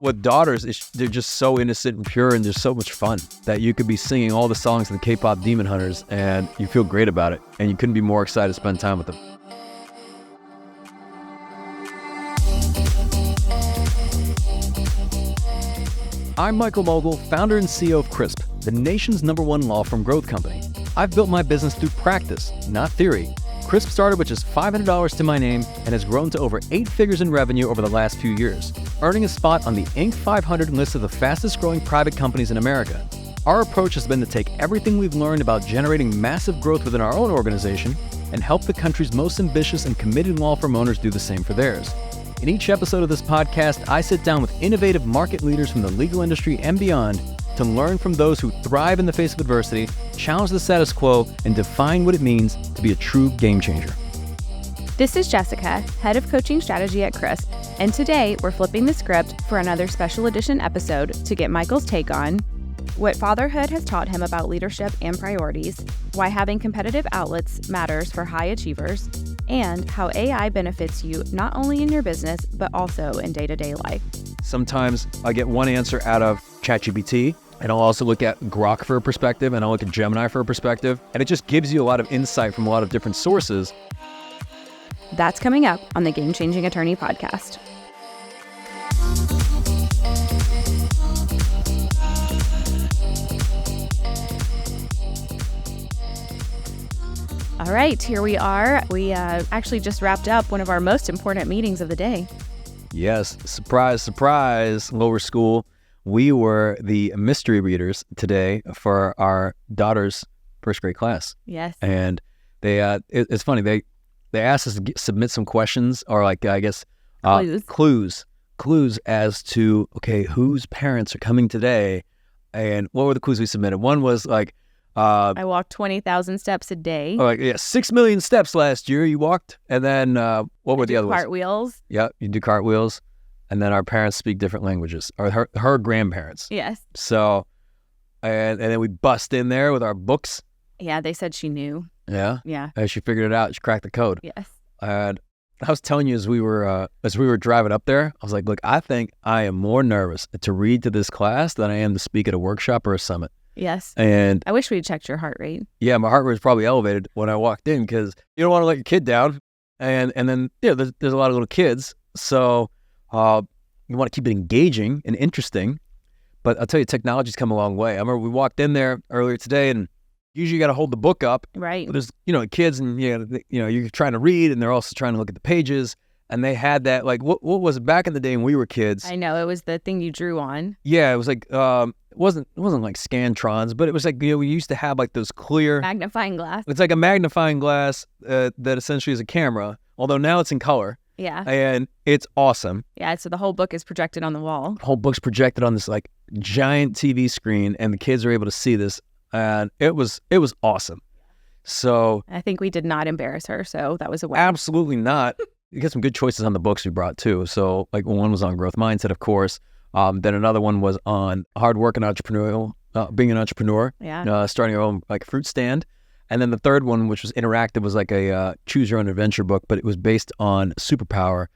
with daughters, they're just so innocent and pure, and they're so much fun that you could be singing all the songs of the KPop Demon Hunters and you feel great about it, and you couldn't be more excited to spend time with them. I'm Michael Mogill, founder and CEO of Crisp, the nation's #1 law firm growth company. I've built my business through practice, not theory. Crisp started with just $500 to my name and has grown to over 8 figures in revenue over the last few years, earning a spot on the Inc. 500 list of the fastest growing private companies in America. Our approach has been to take everything we've learned about generating massive growth within our own organization and help the country's most ambitious and committed law firm owners do the same for theirs. In each episode of this podcast, I sit down with innovative market leaders from the legal industry and beyond to learn from those who thrive in the face of adversity, challenge the status quo, and define what it means to be a true game changer. This is Jessica, Head of Coaching Strategy at Crisp, and today we're flipping the script for another special edition episode to get Michael's take on what fatherhood has taught him about leadership and priorities, why having competitive outlets matters for high achievers, and how AI benefits you not only in your business, but also in day-to-day life. Sometimes I get one answer out of ChatGPT, and I'll also look at Grok for a perspective, and I'll look at Gemini for a perspective, and it just gives you a lot of insight from a lot of different sources. That's coming up on the Game Changing Attorney podcast. All right, here we are. We actually just wrapped up one of our most important meetings of the day. Yes, surprise, surprise, lower school. We were the mystery readers today for our daughter's first grade class. Yes. And they, it's funny, they asked us to submit some questions or clues as to, okay, whose parents are coming today. And what were the clues we submitted? One was like, I walked 20,000 steps a day. 6 million steps last year you walked. And then what were the other ones? Cartwheels. Yeah, you do cartwheels. And then our parents speak different languages, or her grandparents. Yes. So, and then we bust in there with our books. Yeah, they said she knew. Yeah? Yeah. And she figured it out. She cracked the code. Yes. And I was telling you as we were driving up there, I was like, look, I think I am more nervous to read to this class than I am to speak at a workshop or a summit. Yes. And I wish we had checked your heart rate. Yeah, my heart rate was probably elevated when I walked in because you don't want to let your kid down. And then, there's a lot of little kids. So you want to keep it engaging and interesting. But I'll tell you, technology's come a long way. I remember we walked in there earlier today, and usually you got to hold the book up. Right. But there's, kids, and you're trying to read, and they're also trying to look at the pages. And they had that, like, what was it back in the day when we were kids? I know, it was the thing you drew on. Yeah, it was like, it wasn't like Scantrons, but it was like, we used to have like those clear... Magnifying glass. It's like a magnifying glass that essentially is a camera, although now it's in color. Yeah. And it's awesome. Yeah, so the whole book is projected on the wall. The whole book's projected on this like giant TV screen, and the kids are able to see this, and it was awesome. So... I think we did not embarrass her, so that was a win. Absolutely not. You get some good choices on the books we brought too. So like one was on growth mindset, of course. Then another one was on hard work and entrepreneurial, being an entrepreneur, starting your own like fruit stand. And then the third one, which was interactive, was like a choose your own adventure book, but it was based on superpower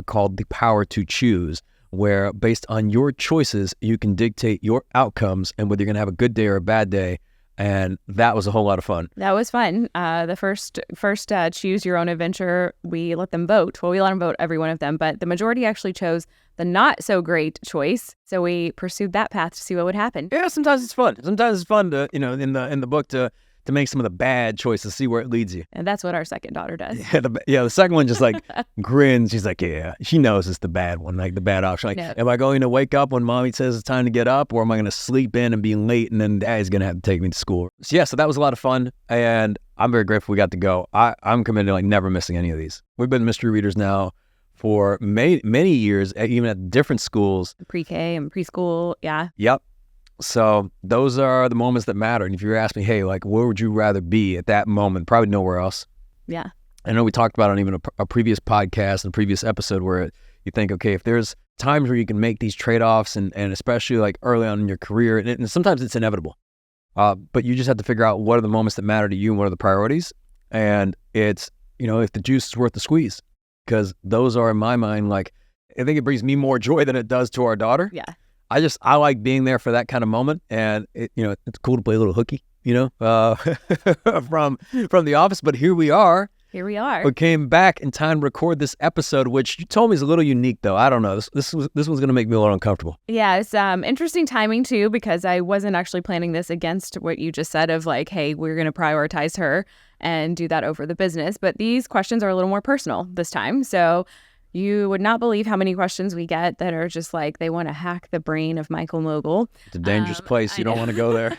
called The Power to Choose, where based on your choices, you can dictate your outcomes and whether you're going to have a good day or a bad day. And that was a whole lot of fun. That was fun. The first choose your own adventure, we let them vote. Well, we let them vote every one of them, but the majority actually chose the not so great choice. So we pursued that path to see what would happen. Yeah, sometimes it's fun. Sometimes it's fun to, in the book to make some of the bad choices, see where it leads you. And that's what our second daughter does. Yeah, the second one just like grins. She's like, yeah, she knows it's the bad one, like the bad option. Like, am I going to wake up when mommy says it's time to get up, or am I going to sleep in and be late and then daddy's going to have to take me to school? So yeah, so that was a lot of fun, and I'm very grateful we got to go. I'm committed to like never missing any of these. We've been mystery readers now for many years, even at different schools. Pre-K and preschool, yeah. Yep. So those are the moments that matter. And if you ask me, hey, like, where would you rather be at that moment? Probably nowhere else. Yeah. I know we talked about it on even a previous podcast and previous episode where you think, okay, if there's times where you can make these trade-offs and especially like early on in your career, and sometimes it's inevitable, but you just have to figure out what are the moments that matter to you and what are the priorities. And it's, if the juice is worth the squeeze, because those are in my mind, like, think it brings me more joy than it does to our daughter. Yeah. I like being there for that kind of moment, and it's cool to play a little hooky, from the office. But here we are. Here we are. We came back in time to record this episode, which you told me is a little unique, though. I don't know. This one's going to make me a little uncomfortable. Yeah, it's interesting timing, too, because I wasn't actually planning this against what you just said of like, hey, we're going to prioritize her and do that over the business. But these questions are a little more personal this time. So you would not believe how many questions we get that are just like they want to hack the brain of Michael Mogill. It's a dangerous place. You don't want to go there.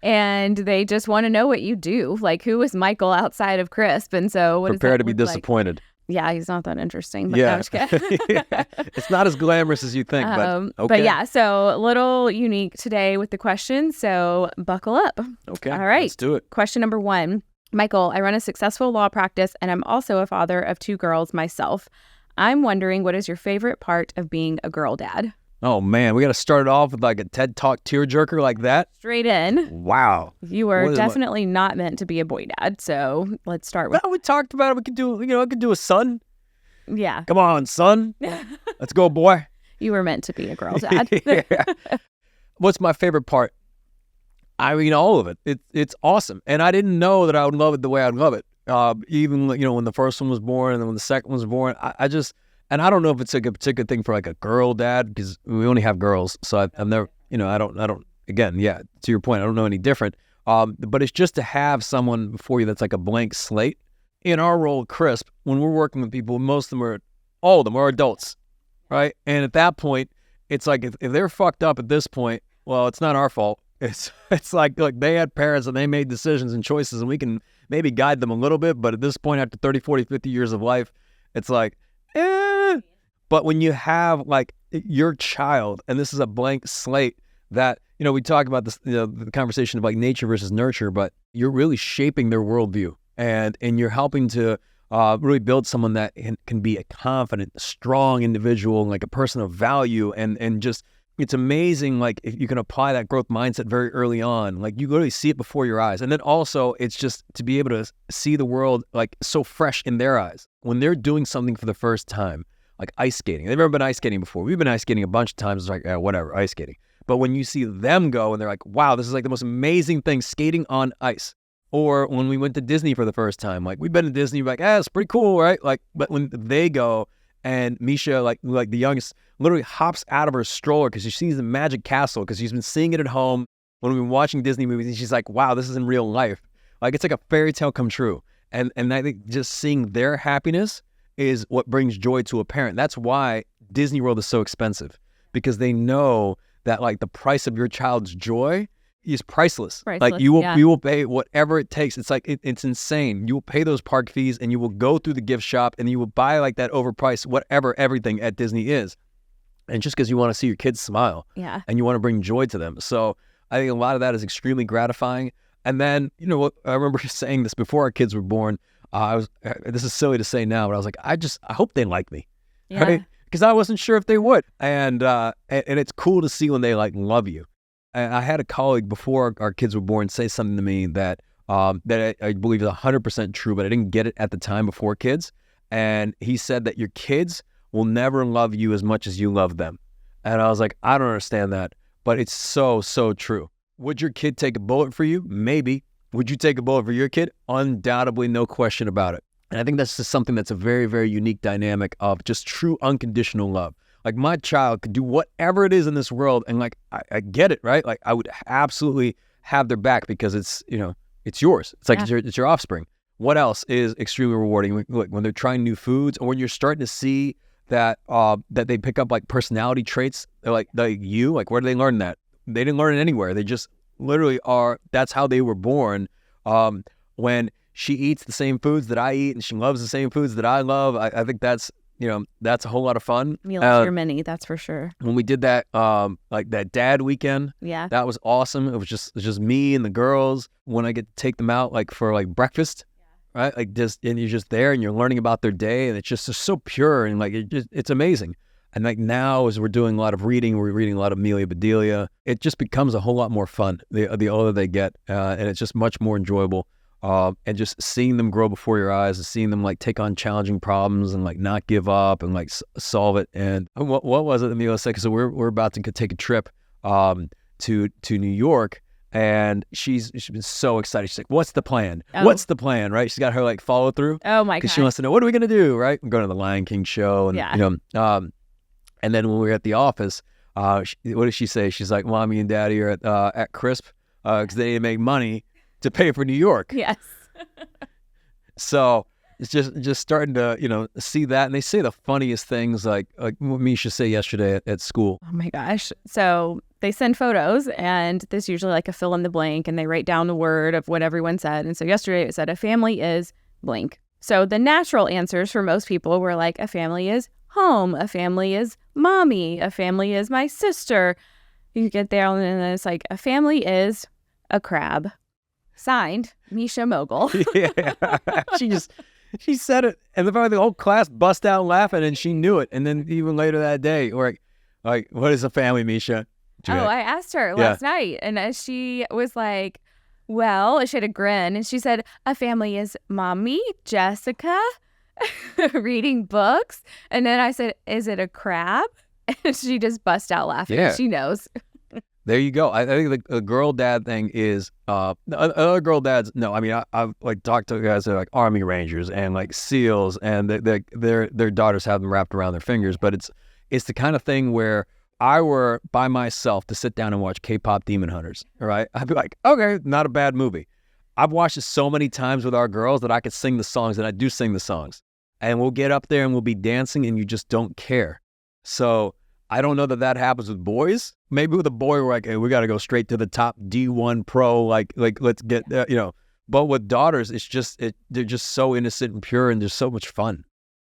And they just want to know what you do. Like, who is Michael outside of Crisp? And so what Prepare does that to be look disappointed. Like? Yeah, he's not that interesting. But Yeah. no, I'm just kidding. Yeah. It's not as glamorous as you think, but okay. But yeah, so a little unique today with the questions. So buckle up. Okay. All right. Let's do it. Question number 1. Michael, I run a successful law practice and I'm also a father of 2 girls myself. I'm wondering, what is your favorite part of being a girl dad? Oh, man. We got to start it off with like a TED Talk tearjerker like that. Straight in. Wow. You were definitely not meant to be a boy dad. So let's start with. Well, we talked about it. We could do, I could do a son. Yeah. Come on, son. Let's go, boy. You were meant to be a girl dad. Yeah. What's my favorite part? I mean, all of it. It's awesome. And I didn't know that I would love it the way I'd love it. Even, when the first one was born and then when the second one was born, and I don't know if it's like a particular thing for like a girl dad, because we only have girls. So I've never, I don't, again, yeah, to your point, I don't know any different. But it's just to have someone before you that's like a blank slate. In our role at Crisp, when we're working with people, all of them are adults, right? And at that point, it's like if they're fucked up at this point, well, it's not our fault. It's like they had parents and they made decisions and choices, and we can maybe guide them a little bit. But at this point, after 30, 40, 50 years of life, it's like, But when you have like your child, and this is a blank slate that, we talk about this, the conversation of like nature versus nurture, but you're really shaping their worldview. And you're helping to really build someone that can be a confident, strong individual, like a person of value. And just, it's amazing, like, if you can apply that growth mindset very early on. Like, you literally see it before your eyes. And then also, it's just to be able to see the world, like, so fresh in their eyes. When they're doing something for the first time, like ice skating. They've never been ice skating before. We've been ice skating a bunch of times. It's like, whatever, ice skating. But when you see them go and they're like, wow, this is like the most amazing thing, skating on ice. Or when we went to Disney for the first time, like, we've been to Disney, we're like, it's pretty cool, right? Like, but when they go and Misha, like the youngest, literally hops out of her stroller because she sees the magic castle, because she's been seeing it at home when we've been watching Disney movies, and she's like, wow, this is in real life. Like, it's like a fairy tale come true. And I think just seeing their happiness is what brings joy to a parent. That's why Disney World is so expensive, because they know that like the price of your child's joy is priceless. Like you will pay whatever it takes. It's like, it's insane. You will pay those park fees and you will go through the gift shop and you will buy like that overpriced, whatever everything at Disney is. And just because you want to see your kids smile, and you want to bring joy to them. So I think a lot of that is extremely gratifying. And then, I remember saying this before our kids were born. This is silly to say now, but I was like, I hope they like me, right? Because I wasn't sure if they would. And it's cool to see when they like love you. And I had a colleague before our kids were born say something to me that I believe is 100% true, but I didn't get it at the time before kids. And he said that your kids will never love you as much as you love them. And I was like, I don't understand that, but it's so, so true. Would your kid take a bullet for you? Maybe. Would you take a bullet for your kid? Undoubtedly, no question about it. And I think that's just something that's a very, very unique dynamic of just true unconditional love. Like, my child could do whatever it is in this world, and like, I get it, right? Like, I would absolutely have their back because it's, it's yours. It's like it's your offspring. What else is extremely rewarding? When they're trying new foods, or when you're starting to see that they pick up like personality traits, like you, like, where do they learn that? They didn't learn it anywhere. They just literally are. That's how they were born. When she eats the same foods that I eat and she loves the same foods that I love, I think that's, that's a whole lot of fun. Meals for many, that's for sure. When we did that, like that dad weekend, that was awesome. It was just me and the girls. When I get to take them out, like for like breakfast, right? Like and you're just there and you're learning about their day, and it's just so pure, and like it's amazing. And like now, as we're doing a lot of reading, we're reading a lot of Amelia Bedelia. It just becomes a whole lot more fun the older they get, and it's just much more enjoyable. and just seeing them grow before your eyes and seeing them like take on challenging problems and like not give up and like solve it. And what was it in the USA? So we're about to take a trip to New York, and she's been so excited. She's like, "What's the plan? What's the plan?" Right? She's got her like follow through. Oh my god! Because she wants to know, what are we gonna do? Right? I'm going to the Lion King show, and and then when we were at the office, what did she say? She's like, "Mommy and Daddy are at Crisp because they didn't make money to pay for New York." Yes. So it's just starting to see that, and they say the funniest things, like what Misha said yesterday at school. Oh my gosh! So they send photos, and there's usually like a fill in the blank, and they write down the word of what everyone said. And so yesterday it said a family is blank. So the natural answers for most people were like, a family is home, a family is mommy, a family is my sister. You get there, and then it's like, a family is a crab. Signed, Misha Mogill. Yeah, she said it, and the whole class bust out laughing, and she knew it. And then even later that day, or like, what is a family, Misha? I asked her last night, and she was like, well, she had a grin, and she said, a family is mommy, Jessica, reading books. And then I said, is it a crab? And she just bust out laughing. Yeah. She knows. There you go. I think the girl dad thing is other girl dads. No, I mean I've like talked to guys that are like Army Rangers and like SEALs, and their daughters have them wrapped around their fingers. But it's the kind of thing where I were by myself to sit down and watch KPop Demon Hunters. All right, I'd be like, okay, not a bad movie. I've watched it so many times with our girls that I could sing the songs, and I do sing the songs. And we'll get up there and we'll be dancing, and you just don't care. So I don't know that happens with boys. Maybe with a boy, we're like, hey, we got to go straight to the top D1 pro, like let's get, But with daughters, they're just so innocent and pure, and there's so much fun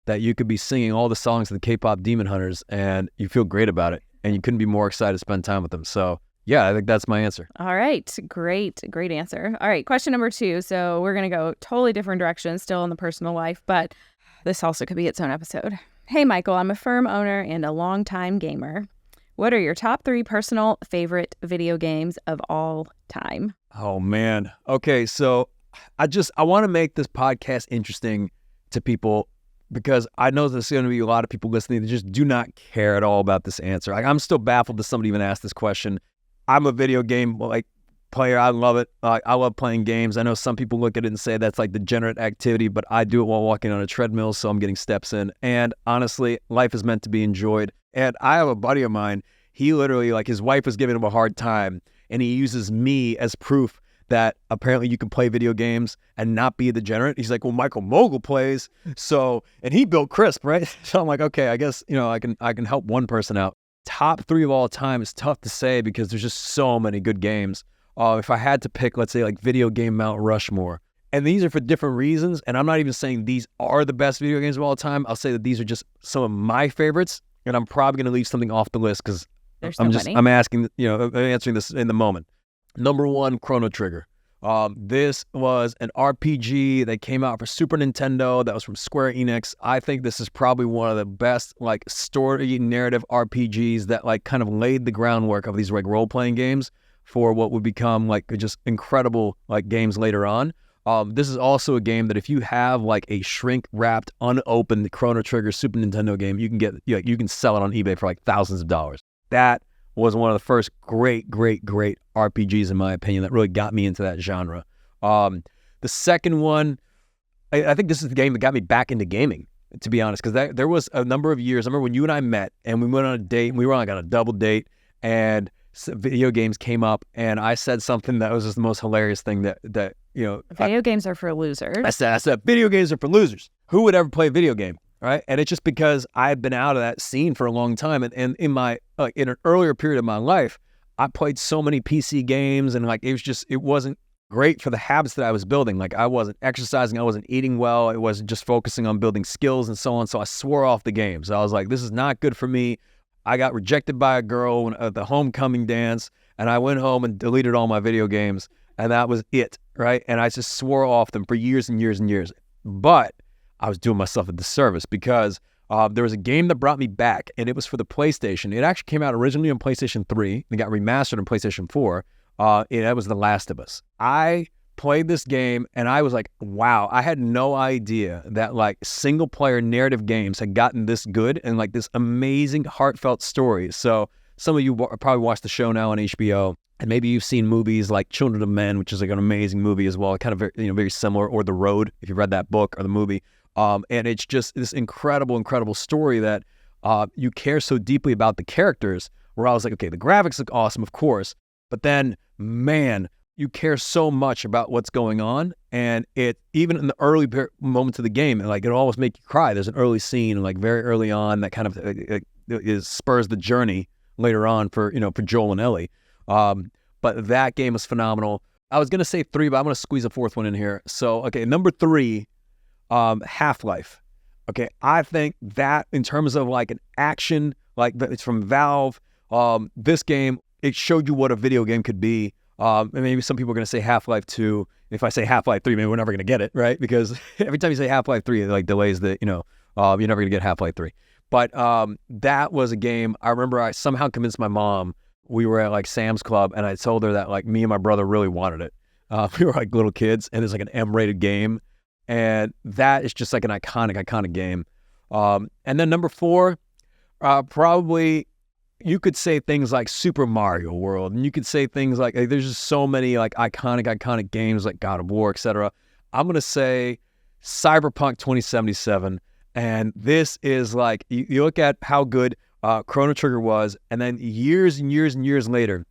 that you could be singing all the songs of the KPop Demon Hunters, and you feel great about it, and you couldn't be more excited to spend time with them. So yeah, I think that's my answer. All right. Great answer. All right. Question number 2. So we're going to go totally different directions, still in the personal life, but this also could be its own episode. Hey, Michael, I'm a firm owner and a longtime gamer. What are your top 3 personal favorite video games of all time? Oh, man. Okay, so I want to make this podcast interesting to people, because I know there's going to be a lot of people listening that just do not care at all about this answer. I'm still baffled that somebody even asked this question. I'm a video game player. I love it. I love playing games. I know some people look at it and say that's like degenerate activity, but I do it while walking on a treadmill, so I'm getting steps in. And honestly, life is meant to be enjoyed. And I have a buddy of mine, he literally, like, his wife was giving him a hard time, and he uses me as proof that apparently you can play video games and not be a degenerate. He's like, well, Michael Mogill plays, and he built Crisp, right? So I'm like, okay, I guess, I can help one person out. Top 3 of all time is tough to say because there's just so many good games. If I had to pick, let's say, like video game Mount Rushmore, and these are for different reasons, and I'm not even saying these are the best video games of all time. I'll say that these are just some of my favorites, and I'm probably going to leave something off the list because I'm asking, answering this in the moment. Number 1, Chrono Trigger. This was an RPG that came out for Super Nintendo that was from Square Enix. I think this is probably one of the best like story narrative RPGs that like kind of laid the groundwork of these like role-playing games for what would become like just incredible like games later on. This is also a game that if you have like a shrink-wrapped, unopened Chrono Trigger Super Nintendo game, you can sell it on eBay for like thousands of dollars. That was one of the first great RPGs, in my opinion, that really got me into that genre. The second one, I think this is the game that got me back into gaming, to be honest, because there was a number of years. I remember when you and I met, and we went on a date, and we were like on a double date, and video games came up, and I said something that was just the most hilarious thing that video games are for losers. I said video games are for losers. Who would ever play a video game? Right. And it's just because I've been out of that scene for a long time. And in my, in an earlier period of my life, I played so many PC games, and like, it wasn't great for the habits that I was building. Like, I wasn't exercising, I wasn't eating well. I wasn't just focusing on building skills and so on. So I swore off the games. I was like, this is not good for me. I got rejected by a girl at the homecoming dance, and I went home and deleted all my video games, and that was it. Right. And I just swore off them for years and years and years. But I was doing myself a disservice because there was a game that brought me back, and it was for the PlayStation. It actually came out originally on PlayStation 3 and got remastered on PlayStation 4. That was The Last of Us. I played this game and I was like, wow, I had no idea that like single player narrative games had gotten this good and like this amazing heartfelt story. So some of you probably watched the show now on HBO, and maybe you've seen movies like Children of Men, which is like an amazing movie as well, kind of very, very similar, or The Road, if you've read that book or the movie. And it's just this incredible story that you care so deeply about the characters, where I was like, okay, the graphics look awesome, of course, but then, man, you care so much about what's going on, and it, even in the early moments of the game, like it almost make you cry. There's an early scene, like very early on, that kind of spurs the journey later on for Joel and Ellie. But that game was phenomenal. I was gonna say 3, but I'm gonna squeeze a 4th one in here. So okay, number 3, Half-Life. Okay, I think that in terms of like an action, like it's from Valve. This game, it showed you what a video game could be. And maybe some people are going to say Half-Life 2. If I say Half-Life 3, maybe we're never going to get it, right? Because every time you say Half-Life 3, it like delays the, you're never going to get Half-Life 3. But that was a game. I remember I somehow convinced my mom. We were at like Sam's Club, and I told her that like me and my brother really wanted it. We were like little kids, and it's like an M-rated game. And that is just like an iconic game. And then number 4, probably you could say things like Super Mario World, and you could say things like there's just so many like iconic games like God of War, etc. I'm going to say Cyberpunk 2077. And this is like, you look at how good Chrono Trigger was, and then years and years later.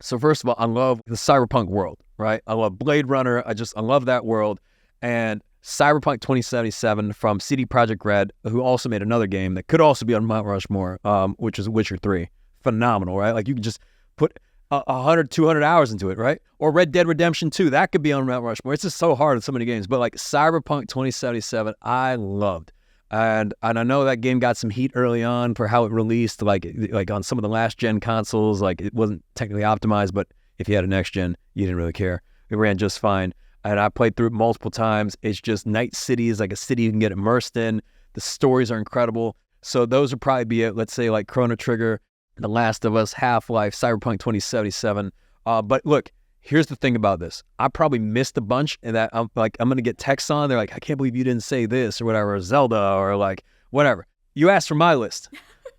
So first of all, I love the Cyberpunk world, right? I love Blade Runner. I love that world. And Cyberpunk 2077 from CD Projekt Red, who also made another game that could also be on Mount Rushmore, which is Witcher 3. Phenomenal, right? Like you can just put 100, 200 hours into it, right? Or Red Dead Redemption 2, that could be on Mount Rushmore. It's just so hard in so many games. But like Cyberpunk 2077, I loved. And I know that game got some heat early on for how it released, like on some of the last gen consoles. Like it wasn't technically optimized, but if you had a next gen, you didn't really care. It ran just fine. And I played through it multiple times. It's just Night City is like a city you can get immersed in. The stories are incredible. So those would probably be it. Let's say like Chrono Trigger, The Last of Us, Half-Life, Cyberpunk 2077. But look, here's the thing about this. I probably missed a bunch, and that I'm going to get texts on. They're like, I can't believe you didn't say this or whatever, or Zelda or like whatever. You asked for my list.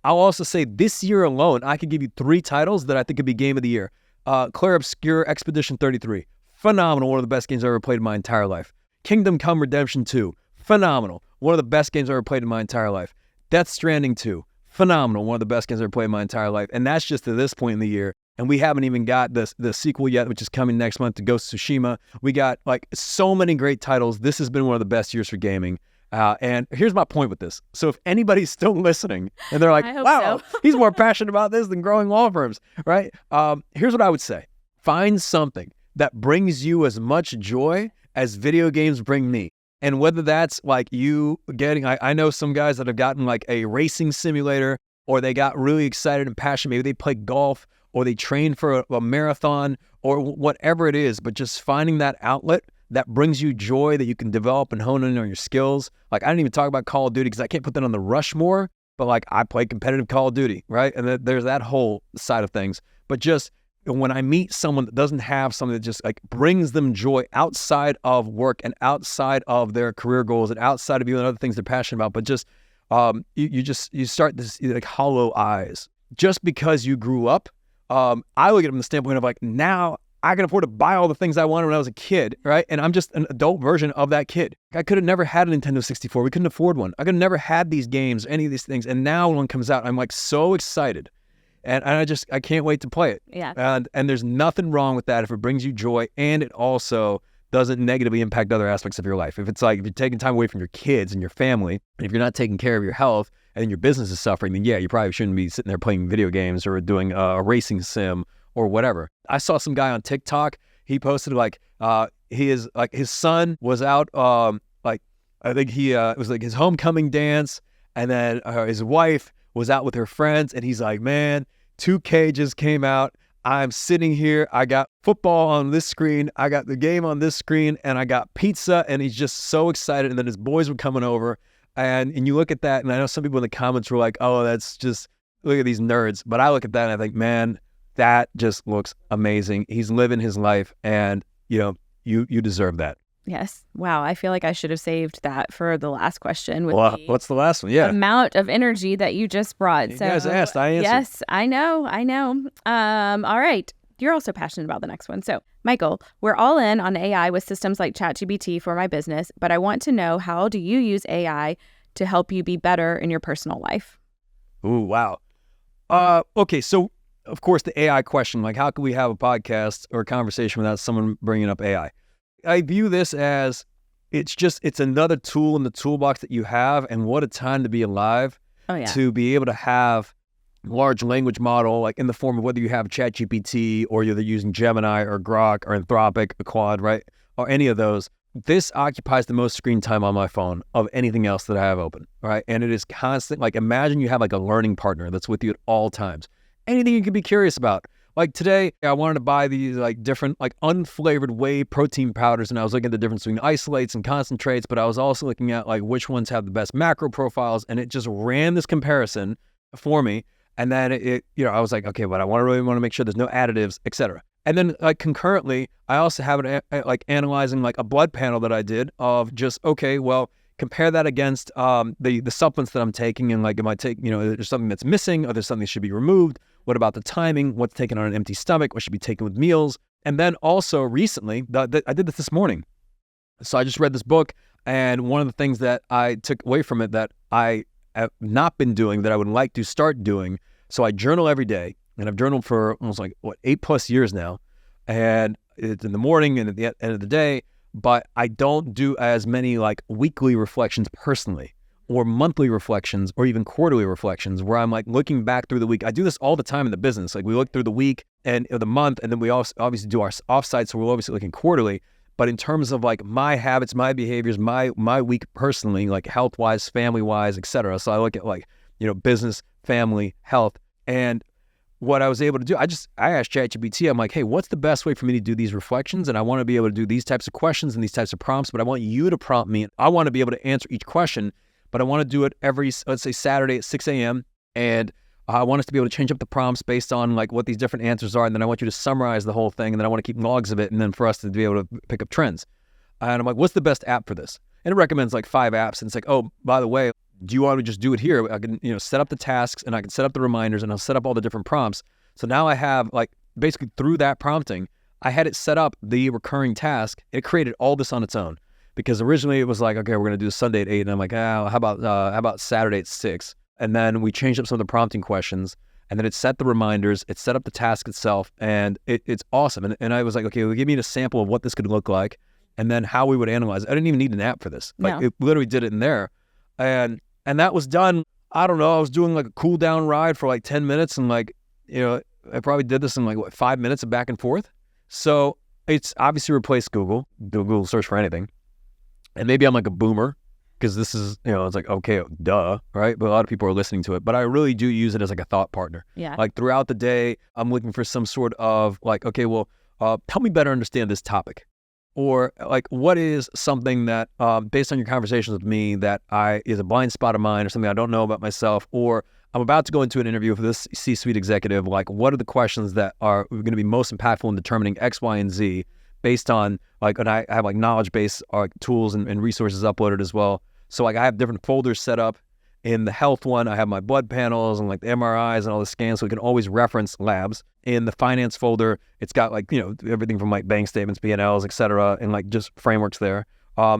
I'll also say this year alone, I could give you 3 titles that I think could be game of the year. Clair Obscur Expedition 33. Phenomenal. One of the best games I've ever played in my entire life. Kingdom Come Redemption 2. Phenomenal. One of the best games I've ever played in my entire life. Death Stranding 2. Phenomenal. One of the best games I've ever played in my entire life. And that's just to this point in the year. And we haven't even got the sequel yet, which is coming next month, to Ghost of Tsushima. We got like so many great titles. This has been one of the best years for gaming. And here's my point with this. So if anybody's still listening and they're like, wow, so. He's more passionate about this than growing law firms, right? Here's what I would say. Find something that brings you as much joy as video games bring me. And whether that's like you getting, I know some guys that have gotten like a racing simulator, or they got really excited and passionate. Maybe they play golf, or they train for a marathon, or whatever it is, but just finding that outlet that brings you joy that you can develop and hone in on your skills. Like I didn't even talk about Call of Duty because I can't put that on the Rushmore, but like I play competitive Call of Duty, right? And there's that whole side of things. But just when I meet someone that doesn't have something that just like brings them joy outside of work and outside of their career goals and outside of even other things they're passionate about, but just you start this like hollow eyes just because you grew up. I look at it from the standpoint of like, now I can afford to buy all the things I wanted when I was a kid, right? And I'm just an adult version of that kid. I could have never had a Nintendo 64. We couldn't afford one. I could have never had these games, any of these things. And now when one comes out, I'm like so excited. And I can't wait to play it. Yeah. And there's nothing wrong with that if it brings you joy, and it also doesn't negatively impact other aspects of your life. If it's like, if you're taking time away from your kids and your family, and if you're not taking care of your health and your business is suffering, then yeah, you probably shouldn't be sitting there playing video games or doing a racing sim or whatever. I saw some guy on TikTok. He posted like his son was out I think it was like his homecoming dance, and then his wife was out with her friends, and he's like, man, 2K just came out. I'm sitting here. I got football on this screen. I got the game on this screen, and I got pizza, and he's just so excited. And then his boys were coming over, and you look at that, and I know some people in the comments were like, oh, that's just, look at these nerds. But I look at that and I think, man, that just looks amazing. He's living his life, and you you deserve that. Yes. Wow. I feel like I should have saved that for the last question. With Well, the what's the last one? Yeah. amount of energy that you just brought. You guys asked, I answered. Yes, I know. All right. You're also passionate about the next one. So, Michael, we're all in on AI with systems like ChatGPT for my business, but I want to know, how do you use AI to help you be better in your personal life? Ooh, wow. Okay, so of course the AI question, like how can we have a podcast or a conversation without someone bringing up AI? I view this as it's another tool in the toolbox that you have, and what a time to be alive to be able to have large language model, like in the form of whether you have ChatGPT or you're using Gemini or Grok or Anthropic, or Claude, right? Or any of those. This occupies the most screen time on my phone of anything else that I have open, right? And it is constant. Like imagine you have like a learning partner that's with you at all times. Anything you can be curious about. Like today, I wanted to buy these like different like unflavored whey protein powders, and I was looking at the difference between isolates and concentrates, but I was also looking at like which ones have the best macro profiles, and it just ran this comparison for me. And then I was like, okay, but I really want to make sure there's no additives, etc. And then like concurrently, I also have it like analyzing like a blood panel that I did of just, okay, well, compare that against the supplements that I'm taking, and like, am I taking, there's something that's missing, or there's something that should be removed? What about the timing? What's taken on an empty stomach? What should be taken with meals? And then also recently, I did this morning. So I just read this book, and one of the things that I took away from it that I have not been doing that I would like to start doing. So I journal every day, and I've journaled for almost 8+ years now. And it's in the morning and at the end of the day, but I don't do as many like weekly reflections personally, or monthly reflections, or even quarterly reflections where I'm like looking back through the week. I do this all the time in the business. Like we look through the week and the month, and then we also obviously do our offsite. So we're obviously looking quarterly. But in terms of like my habits, my behaviors, my week personally, like health-wise, family-wise, etc. So I look at like, business, family, health. And what I was able to do, I asked ChatGPT, I'm like, hey, what's the best way for me to do these reflections? And I want to be able to do these types of questions and these types of prompts, but I want you to prompt me. I want to be able to answer each question, but I want to do it every, let's say Saturday at 6 a.m. And I want us to be able to change up the prompts based on like what these different answers are. And then I want you to summarize the whole thing. And then I want to keep logs of it. And then for us to be able to pick up trends. And I'm like, what's the best app for this? And it recommends like 5 apps. And it's like, oh, by the way, do you want to just do it here? I can, set up the tasks, and I can set up the reminders, and I'll set up all the different prompts. So now I have like basically through that prompting, I had it set up the recurring task. It created all this on its own, because originally it was like, okay, we're going to do Sunday at 8. And I'm like, how about Saturday at 6? And then we changed up some of the prompting questions, and then it set the reminders, it set up the task itself, and it's awesome. And I was like, okay, well, give me a sample of what this could look like, and then how we would analyze it. I didn't even need an app for this. Like it literally did it in there. And that was done, I don't know, I was doing like a cool down ride for like 10 minutes, and like, I probably did this in like 5 minutes of back and forth. So it's obviously replaced Google search for anything. And maybe I'm like a boomer, because this is, it's like, okay, duh, right? But a lot of people are listening to it. But I really do use it as like a thought partner. Yeah. Like throughout the day, I'm looking for some sort of like, okay, well, help me better understand this topic. Or like, what is something that, based on your conversations with me, that is a blind spot of mine, or something I don't know about myself, or I'm about to go into an interview with this C-suite executive. Like, what are the questions that are going to be most impactful in determining X, Y, and Z, based on like, and I have like knowledge base tools and resources uploaded as well. So like I have different folders set up. In the health one, I have my blood panels and like the MRIs and all the scans, so we can always reference labs. In the finance folder, it's got like, everything from like bank statements, P&Ls, et cetera, and like just frameworks there.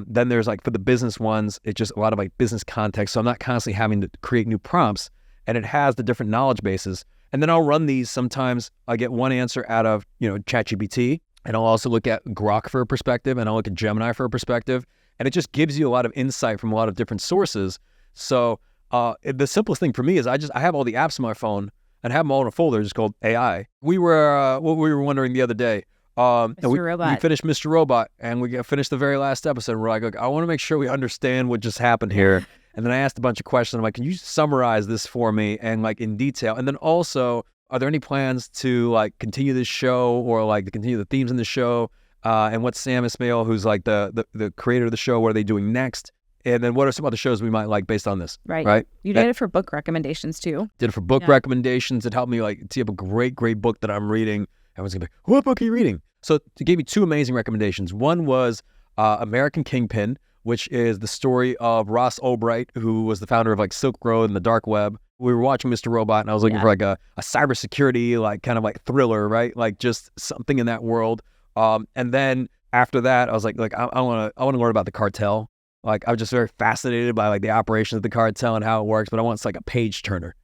Then there's like for the business ones, it's just a lot of like business context. So I'm not constantly having to create new prompts, and it has the different knowledge bases. And then I'll run these. Sometimes I get one answer out of, ChatGPT, and I'll also look at Grok for a perspective, and I'll look at Gemini for a perspective. And it just gives you a lot of insight from a lot of different sources. So the simplest thing for me is I have all the apps on my phone and have them all in a folder just called AI. We were wondering the other day. Mr. Robot. We finished Mr. Robot, and we finished the very last episode. We're like, I want to make sure we understand what just happened here. And then I asked a bunch of questions. I'm like, can you summarize this for me and like in detail? And then also, are there any plans to like continue this show, or like to continue the themes in the show? And what's Sam Ismail, who's like the creator of the show, what are they doing next? And then what are some other shows we might like based on this? Right. You did it for book recommendations too. Did it for book recommendations. It helped me like tee up a great book that I'm reading. Everyone's gonna be like, what book are you reading? So he gave me two amazing recommendations. One was American Kingpin, which is the story of Ross Ulbricht, who was the founder of like Silk Road and the dark web. We were watching Mr. Robot, and I was looking for like a cybersecurity, like kind of like thriller, right? Like just something in that world. And then after that, I was like I want to learn about the cartel. Like I was just very fascinated by like the operations of the cartel and how it works, but I want like a page turner.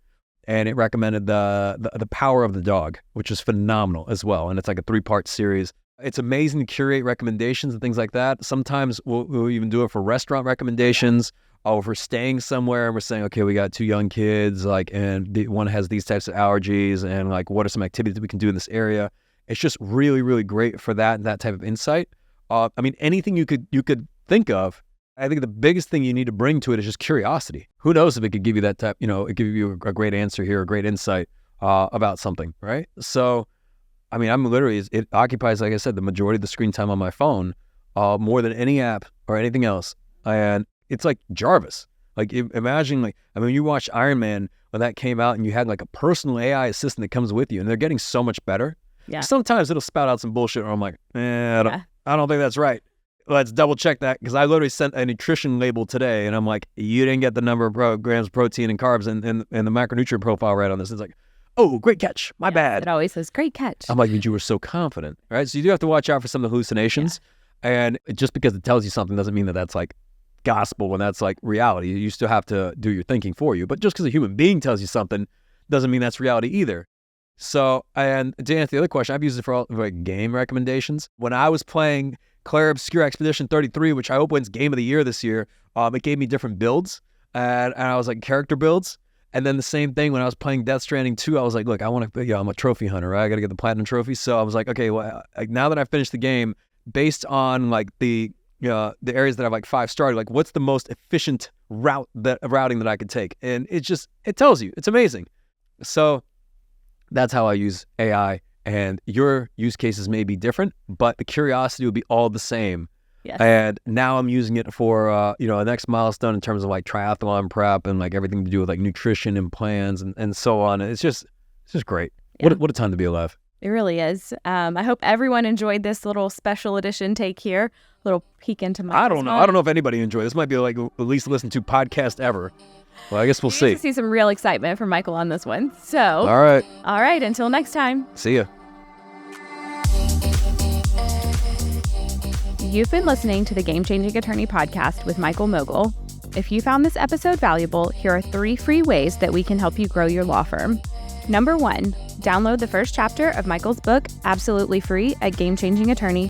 And it recommended the Power of the Dog, which is phenomenal as well. And it's like a 3-part series. It's amazing to curate recommendations and things like that. Sometimes we'll even do it for restaurant recommendations. Or if we're staying somewhere and we're saying, okay, we got 2 young kids, like, and one has these types of allergies, and like, what are some activities that we can do in this area? It's just really, really great for that type of insight. I mean, anything you could think of. I think the biggest thing you need to bring to it is just curiosity. Who knows if it could give you that type, it give you a great answer here, a great insight about something, right? So, I mean, it occupies, like I said, the majority of the screen time on my phone, more than any app or anything else. And it's like Jarvis. Like, imagine, you watched Iron Man when that came out and you had like a personal AI assistant that comes with you, and they're getting so much better. Yeah. Sometimes it'll spout out some bullshit where I'm like, I don't think that's right. Let's double check that, because I literally sent a nutrition label today and I'm like, you didn't get the number of grams of protein and carbs and the macronutrient profile right on this. It's like, oh, great catch. My bad. It always says great catch. I'm like, you were so confident, right? So you do have to watch out for some of the hallucinations. Yeah. And just because it tells you something doesn't mean that that's like gospel and that's like reality. You still have to do your thinking for you. But just because a human being tells you something doesn't mean that's reality either. So, and to answer the other question, I've used it for all like game recommendations. When I was playing Claire Obscure Expedition 33, which I hope wins Game of the Year this year, it gave me different builds, and I was like character builds. And then the same thing when I was playing Death Stranding 2, I was like, look, I want to, I'm a trophy hunter, right? I got to get the platinum trophy. So I was like, okay, well, now that I've finished the game, based on like the areas that I've like 5-starred, like what's the most efficient routing that I could take? And it tells you, it's amazing. So that's how I use AI. And your use cases may be different, but the curiosity will be all the same. Yes. And now I'm using it for, a next milestone in terms of like triathlon prep and like everything to do with like nutrition and plans and so on. And it's just great. Yeah. What a time to be alive. It really is. I hope everyone enjoyed this little special edition take here. A little peek into my I don't know if anybody enjoyed this. Might be like the least listened to podcast ever. Well, I guess we'll see. See some real excitement from Michael on this one. So, all right. Until next time. See ya. You've been listening to the Game Changing Attorney podcast with Michael Mogill. If you found this episode valuable, here are 3 free ways that we can help you grow your law firm. Number 1, download the first chapter of Michael's book absolutely free at GameChangingAttorney.com.